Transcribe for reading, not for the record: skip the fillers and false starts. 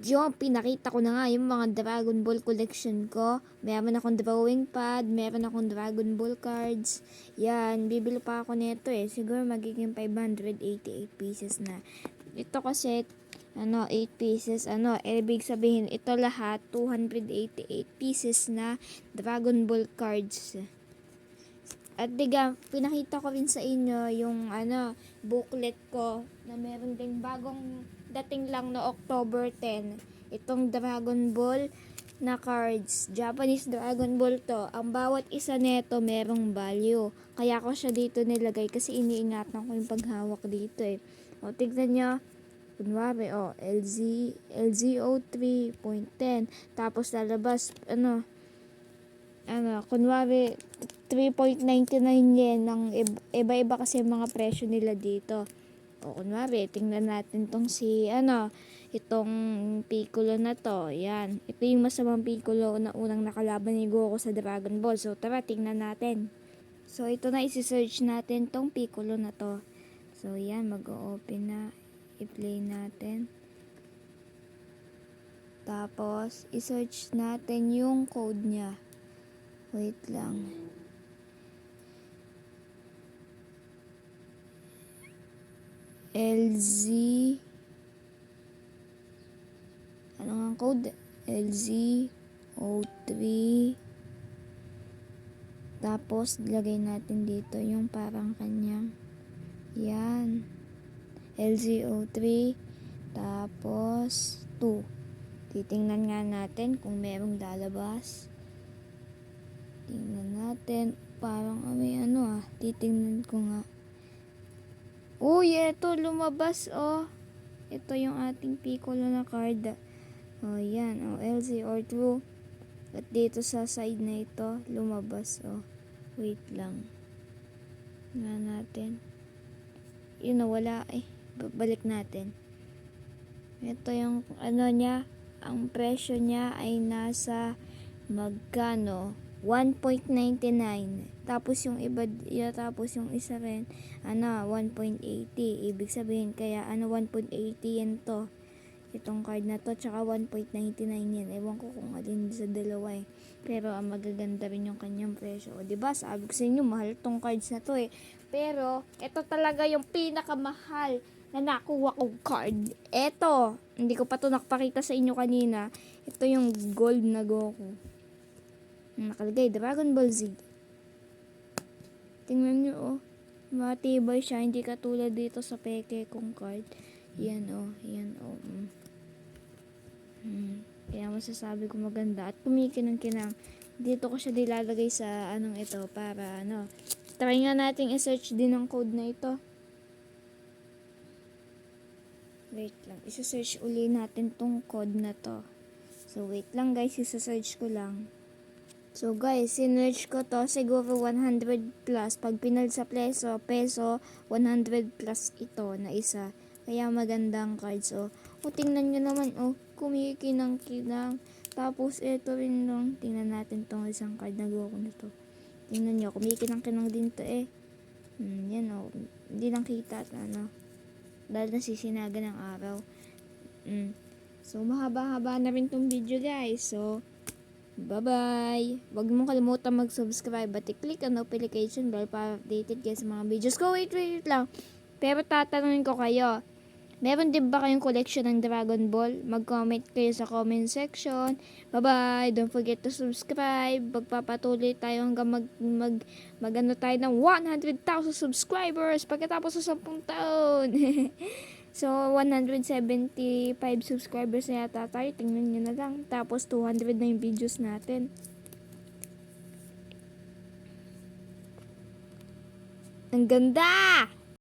Yung pinakita ko na nga yung mga Dragon Ball collection ko. Meron akong drawing pad, meron akong Dragon Ball cards. Yan, bibili pa ako nito eh. Siguro magiging 588 pieces na. Ito kasi 8 pieces, ibig sabihin ito lahat 288 pieces na Dragon Ball cards. At diga, pinakita ko rin sa inyo yung booklet ko na meron ding bagong dating lang no October 10. Itong Dragon Ball na cards. Japanese Dragon Ball to. Ang bawat isa neto merong value. Kaya ko siya dito nilagay kasi iniingatan ko yung paghawak dito eh. O, tignan nyo. Kunwari, LZO 3.10. Tapos lalabas, kunwari, 3.99 yen ng iba-iba kasi mga presyo nila dito. O kunwari, tingnan natin tong itong Piccolo na to. Yan. Ito yung masamang Piccolo na unang nakalaban ni Goku sa Dragon Ball. So, tara, tingnan natin. So, ito na isi-search natin tong Piccolo na to. So, yan. Mag-o-open na. I-play natin. Tapos, i-search natin yung code niya. Wait lang. LZ ano ang code? LZO3 tapos lagay natin dito yung parang kanyang yan LZO3 tapos 2 titingnan nga natin kung merong lalabas. Tingnan natin parang may titingnan ko nga. Uy, ito lumabas ito yung ating Piccolo na card. Yan LZO2 at dito sa side na ito lumabas wait lang nga natin yun wala balik natin. Ito yung niya, ang presyo niya ay nasa magkano 1.99 tapos yung iba tapos yung isa rin 1.80 ibig sabihin kaya 1.80 yan to itong card na to tsaka 1.99 yan ewan ko kung alin sa dalawa pero magaganda rin yung kanyang presyo diba sabi ko sa inyo mahal tong cards na to pero ito talaga yung pinakamahal na nakuha kong card. Ito hindi ko pa to nakapakita sa inyo kanina. Ito yung gold na Goku nakalagay Dragon Ball Z. Tingnan nyo matibay siya, hindi katulad dito sa peke kong card. Yan yan kaya masasabi ko maganda at kumikinang-kinang. Dito ko siya nilalagay sa ito para try nga nating i-search din ang code na ito. Wait lang, isa-search uli natin tong code na to. So wait lang guys, isa-search ko lang. So guys, sinerch ko to siguro 100 plus. Pag pinal sa peso 100 plus ito na isa. Kaya magandang cards tingnan nyo naman kumikinang-kinang. Tapos ito rin lang. Tingnan natin tong isang card na Goku na to. Tingnan nyo, kumikinang-kinang din to yan hindi lang kita at dahil nasisinaga ng araw. So mahaba-haba na rin tong video guys. So bye-bye! Huwag mong kalimutan mag-subscribe at i-click ang notification bell para updated kayo sa mga videos ko. Wait lang. Pero tatanungin ko kayo, meron din ba kayong collection ng Dragon Ball? Mag-comment kayo sa comment section. Bye-bye! Don't forget to subscribe. Magpapatuloy tayo hanggang mag tayo ng 100,000 subscribers pagkatapos sa 10 taon. So, 175 subscribers na yata tayo. Tingnan nyo na lang. Tapos, 200 na yung videos natin. Ang ganda!